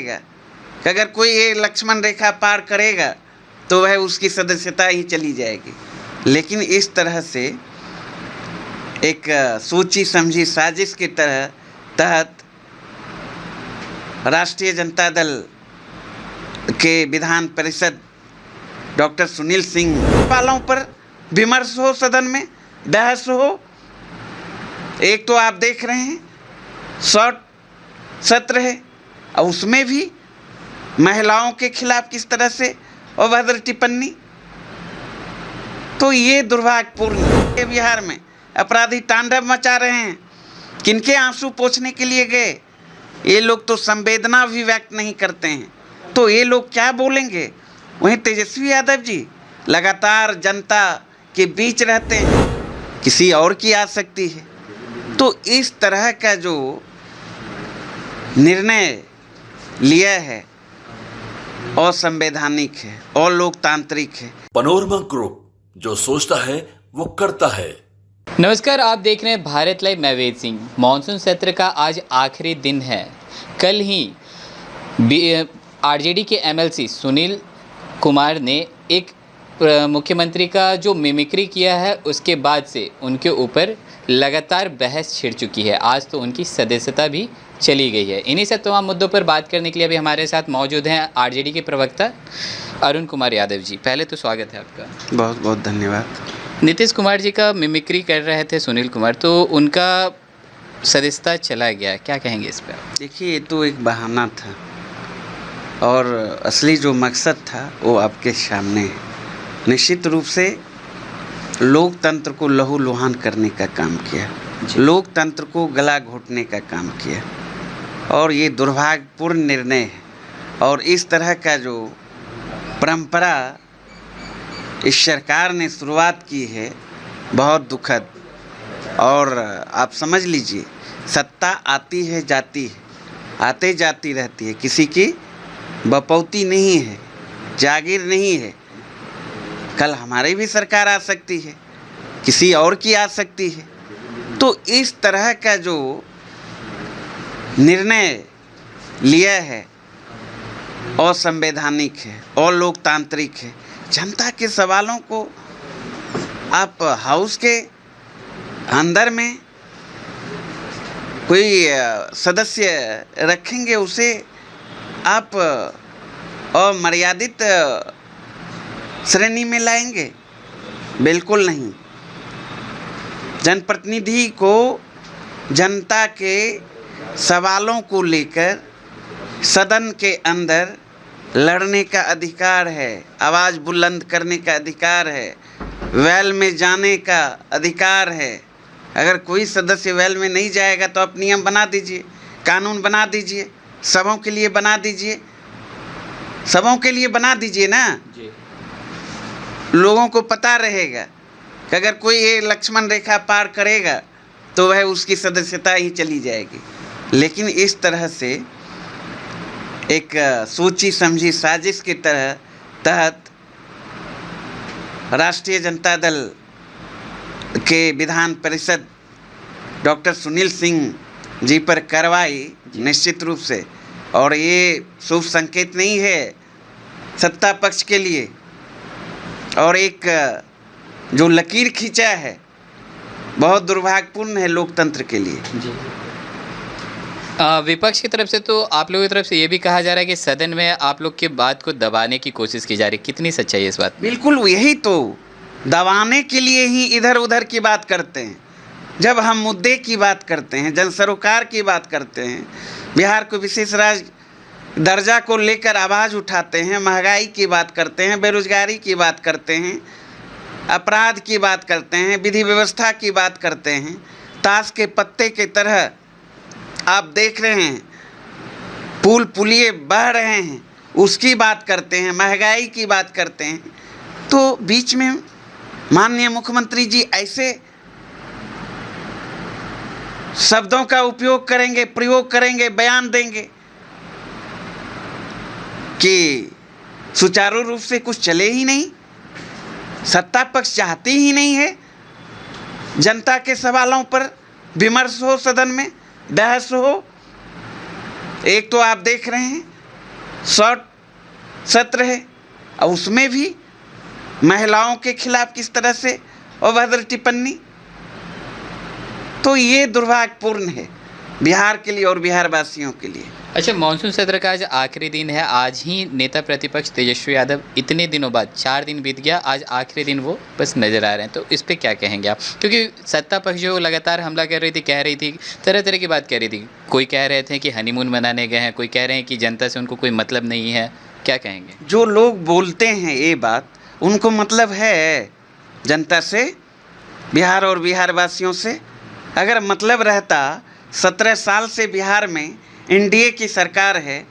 रहेगा कि अगर कोई ये लक्ष्मण रेखा पार करेगा तो वह उसकी सदस्यता ही चली जाएगी। लेकिन इस तरह से एक सोची समझी साजिश के तहत राष्ट्रीय जनता दल के विधान परिषद डॉक्टर सुनील सिंह वालों पर विमर्श हो, सदन में बहस हो। एक तो आप देख रहे हैं शॉर्ट सत्र है और उसमें भी महिलाओं के खिलाफ किस तरह से अभद्र टिप्पणी। तो ये दुर्भाग्यपूर्ण है। बिहार में अपराधी तांडव मचा रहे हैं। किनके आंसू पोंछने के लिए गए? ये लोग तो संवेदना भी व्यक्त नहीं करते हैं, तो ये लोग क्या बोलेंगे? वहीं तेजस्वी यादव जी लगातार जनता के बीच रहते हैं, किसी और की आ सकती है। तो इस तरह का जो निर्णय लिया है असंवैधानिक है और लोकतांत्रिक है। पनोरमा ग्रुप, जो सोचता है वो करता है। नमस्कार, आप देख रहे हैं भारत लाइव। मैं वेद सिंह। मानसून सत्र का आज आखिरी दिन है। कल ही आरजेडी के एमएलसी सुनील कुमार ने एक मुख्यमंत्री का जो मिमिक्री किया है, उसके बाद से उनके ऊपर लगातार बहस छिड़ चुकी है। आज तो उनकी सदस्यता भी चली गई है। इन्हीं सब तमाम मुद्दों पर बात करने के लिए अभी हमारे साथ मौजूद हैं आरजेडी के प्रवक्ता अरुण कुमार यादव जी। पहले तो स्वागत है आपका। बहुत बहुत धन्यवाद। नीतीश कुमार जी का मिमिक्री कर रहे थे सुनील कुमार, तो उनका सदस्यता चला गया, क्या कहेंगे इस पर? देखिए, ये तो एक बहाना था और असली जो मकसद था वो आपके सामने है। निश्चित रूप से लोकतंत्र को लहूलुहान करने का काम किया, लोकतंत्र को गला घोटने का काम किया और ये दुर्भाग्यपूर्ण निर्णय है। और इस तरह का जो परंपरा इस सरकार ने शुरुआत की है, बहुत दुखद। और आप समझ लीजिए, सत्ता आती है जाती है, आते जाती रहती है, किसी की बपौती नहीं है, जागीर नहीं है। कल हमारी भी सरकार आ सकती है, किसी और की आ सकती है। तो इस तरह का जो निर्णय लिया है असंवैधानिक है और लोकतांत्रिक है। जनता के सवालों को आप हाउस के अंदर में कोई सदस्य रखेंगे, उसे आप अमर्यादित श्रेणी में लाएंगे? बिल्कुल नहीं। जनप्रतिनिधि को जनता के सवालों को लेकर सदन के अंदर लड़ने का अधिकार है, आवाज़ बुलंद करने का अधिकार है, वेल में जाने का अधिकार है। अगर कोई सदस्य वेल में नहीं जाएगा तो आप नियम बना दीजिए, कानून बना दीजिए, सबों के लिए बना दीजिए, सबों के लिए बना दीजिए ना जी। लोगों को पता रहेगा कि अगर कोई ये लक्ष्मण रेखा पार करेगा तो वह उसकी सदस्यता ही चली जाएगी। लेकिन इस तरह से एक सोची समझी साजिश के तहत राष्ट्रीय जनता दल के विधान परिषद डॉक्टर सुनील सिंह जी पर कार्रवाई निश्चित रूप से, और ये शुभ संकेत नहीं है सत्ता पक्ष के लिए। और एक जो लकीर खींचा है बहुत दुर्भाग्यपूर्ण है लोकतंत्र के लिए जी। विपक्ष की तरफ से तो आप लोगों की तरफ से ये भी कहा जा रहा है कि सदन में आप लोग की बात को दबाने की कोशिश की जा रही है। कितनी सच्चाई है इस बात? बिल्कुल, यही तो दबाने के लिए ही इधर उधर की बात करते हैं। जब हम मुद्दे की बात करते हैं, जन सरोकार की बात करते हैं, बिहार को विशेष राज्य दर्जा को लेकर आवाज़ उठाते हैं, महंगाई की बात करते हैं, बेरोजगारी की बात करते हैं, अपराध की बात करते हैं, विधि व्यवस्था की बात करते हैं, ताश के पत्ते की तरह आप देख रहे हैं पुल पुलिये बह रहे हैं, उसकी बात करते हैं, महंगाई की बात करते हैं, तो बीच में माननीय मुख्यमंत्री जी ऐसे शब्दों का उपयोग करेंगे, प्रयोग करेंगे, बयान देंगे कि सुचारू रूप से कुछ चले ही नहीं। सत्ता पक्ष चाहती ही नहीं है जनता के सवालों पर विमर्श हो, सदन में बहस हो। एक तो आप देख रहे हैं शॉर्ट सत्र है और उसमें भी महिलाओं के खिलाफ किस तरह से अभद्र टिप्पणी। तो ये दुर्भाग्यपूर्ण है बिहार के लिए और बिहार वासियों के लिए। अच्छा, मानसून सत्र का आज आखिरी दिन है। आज ही नेता प्रतिपक्ष तेजस्वी यादव इतने दिनों बाद 4 दिन बीत गया, आज आखिरी दिन वो बस नज़र आ रहे हैं, तो इस पे क्या कहेंगे आप? क्योंकि सत्ता पक्ष जो लगातार हमला कर रही थी, कह रही थी, तरह तरह की बात कह रही थी। कोई कह रहे थे कि हनीमून मनाने गए हैं, कोई कह रहे हैं कि जनता से उनको कोई मतलब नहीं है। क्या कहेंगे? जो लोग बोलते हैं ये बात, उनको मतलब है जनता से, बिहार और बिहार वासियों से। अगर मतलब रहता, 17 साल से बिहार में एनडीए की सरकार है,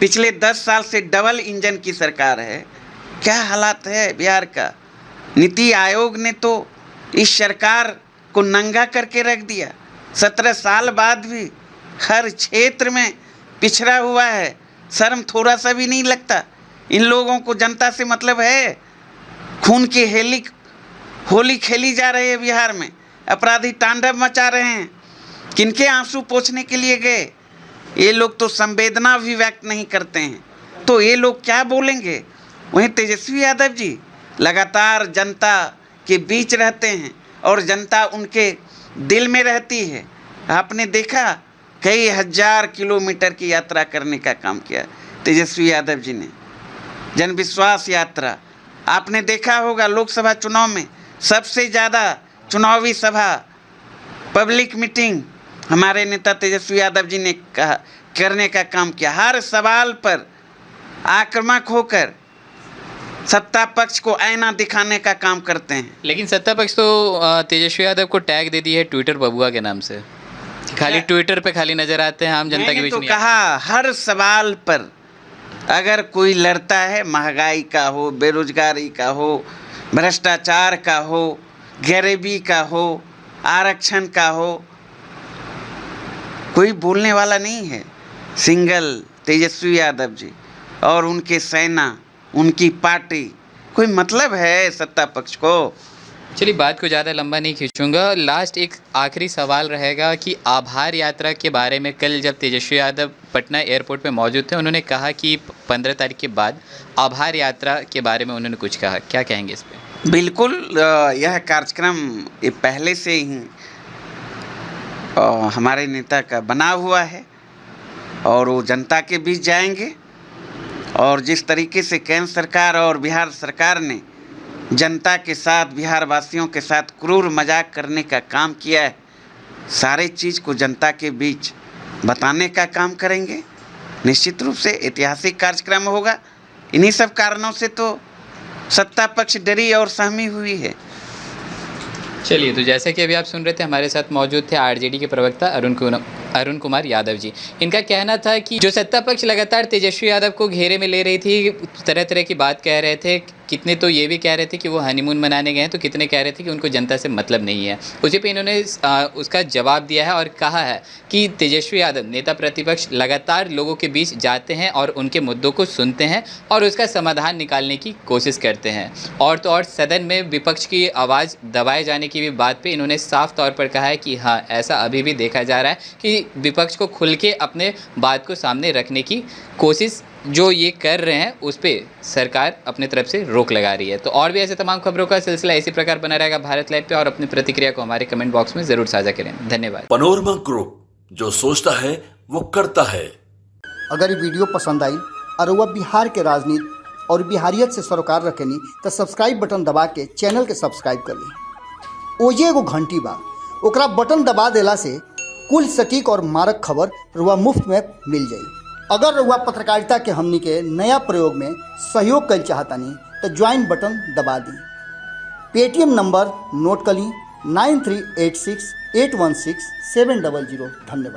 पिछले 10 साल से डबल इंजन की सरकार है। क्या हालात है बिहार का। नीति आयोग ने तो इस सरकार को नंगा करके रख दिया। 17 साल बाद भी हर क्षेत्र में पिछड़ा हुआ है। शर्म थोड़ा सा भी नहीं लगता। इन लोगों को जनता से मतलब है। खून की होली खेली जा रही है बिहार में। अपराधी तांडव मचा रहे हैं। किनके आंसू पोंछने के लिए गए? ये लोग तो संवेदना भी व्यक्त नहीं करते हैं, तो ये लोग क्या बोलेंगे? वहीं तेजस्वी यादव जी लगातार जनता के बीच रहते हैं और जनता उनके दिल में रहती है। आपने देखा कई हजार किलोमीटर की यात्रा करने का काम किया तेजस्वी यादव जी ने। जन विश्वास यात्रा आपने देखा होगा, लोकसभा चुनाव में सबसे ज़्यादा चुनावी सभा, पब्लिक मीटिंग हमारे नेता तेजस्वी यादव जी ने करने का काम किया। हर सवाल पर आक्रामक होकर सत्ता पक्ष को आईना दिखाने का काम करते हैं। लेकिन सत्ता पक्ष तो तेजस्वी यादव को टैग दे दी है ट्विटर बबुआ के नाम से। खाली ट्विटर पे खाली नजर आते हैं, आम जनता के बीच तो नहीं कहा हर सवाल पर अगर कोई लड़ता है, महंगाई का हो, बेरोजगारी का हो, भ्रष्टाचार का हो, गरीबी का हो, आरक्षण का हो, कोई बोलने वाला नहीं है। सिंगल तेजस्वी यादव जी और उनके सेना, उनकी पार्टी। कोई मतलब है सत्ता पक्ष को? चलिए, बात को ज़्यादा लंबा नहीं खींचूंगा। लास्ट एक आखिरी सवाल रहेगा कि आभार यात्रा के बारे में कल जब तेजस्वी यादव पटना एयरपोर्ट पे मौजूद थे, उन्होंने कहा कि 15 तारीख के बाद आभार यात्रा के बारे में उन्होंने कुछ कहा। क्या कहेंगे इस पर? बिल्कुल, यह कार्यक्रम ये पहले से ही हमारे नेता का बना हुआ है और वो जनता के बीच जाएंगे। और जिस तरीके से केंद्र सरकार और बिहार सरकार ने जनता के साथ, बिहार वासियों के साथ क्रूर मजाक करने का काम किया है, सारे चीज़ को जनता के बीच बताने का काम करेंगे। निश्चित रूप से ऐतिहासिक कार्यक्रम होगा। इन्हीं सब कारणों से तो सत्ता पक्ष डरी और सहमी हुई है। चलिए, तो जैसा कि अभी आप सुन रहे थे, हमारे साथ मौजूद थे आरजेडी के प्रवक्ता अरुण कुमार यादव जी। इनका कहना था कि जो सत्ता पक्ष लगातार तेजस्वी यादव को घेरे में ले रही थी, तरह तरह की बात कह रहे थे। कितने तो ये भी कह रहे थे कि वो हनीमून मनाने गए हैं, तो कितने कह रहे थे कि उनको जनता से मतलब नहीं है। उसी पे इन्होंने उसका जवाब दिया है और कहा है कि तेजस्वी यादव नेता प्रतिपक्ष लगातार लोगों के बीच जाते हैं और उनके मुद्दों को सुनते हैं और उसका समाधान निकालने की कोशिश करते हैं। और तो और सदन में विपक्ष की आवाज़ दबाए जाने की भी बात पे इन्होंने साफ तौर पर कहा है कि हाँ, ऐसा अभी भी देखा जा रहा है कि विपक्ष को खुल के अपने बात को सामने रखने की कोशिश जो ये कर रहे हैं, उस पर सरकार अपने तरफ से रोक लगा रही है। तो और भी ऐसे तमाम खबरों का सिलसिला इसी प्रकार बना रहेगा भारत लाइव पे, और अपनी प्रतिक्रिया को हमारे कमेंट बॉक्स में ज़रूर साझा करें। धन्यवाद। पनोरमा ग्रुप, जो सोचता है वो करता है। अगर ये वीडियो पसंद आई और वह बिहार के राजनीति और बिहारियत से सरोकार रखेनी तो सब्सक्राइब बटन दबा के चैनल के सब्सक्राइब कर ली। ओजे एगो घंटी बा, ओकरा बटन दबा देला से कुल सटीक और मारक खबर रुआ मुफ्त में मिल जाई। अगर रुआ पत्रकारिता के हमनी के नया प्रयोग में सहयोग कर चाहतानी तो ज्वाइन बटन दबा दी। पेटीएम नंबर नोट कर ली 9386816700। धन्यवाद।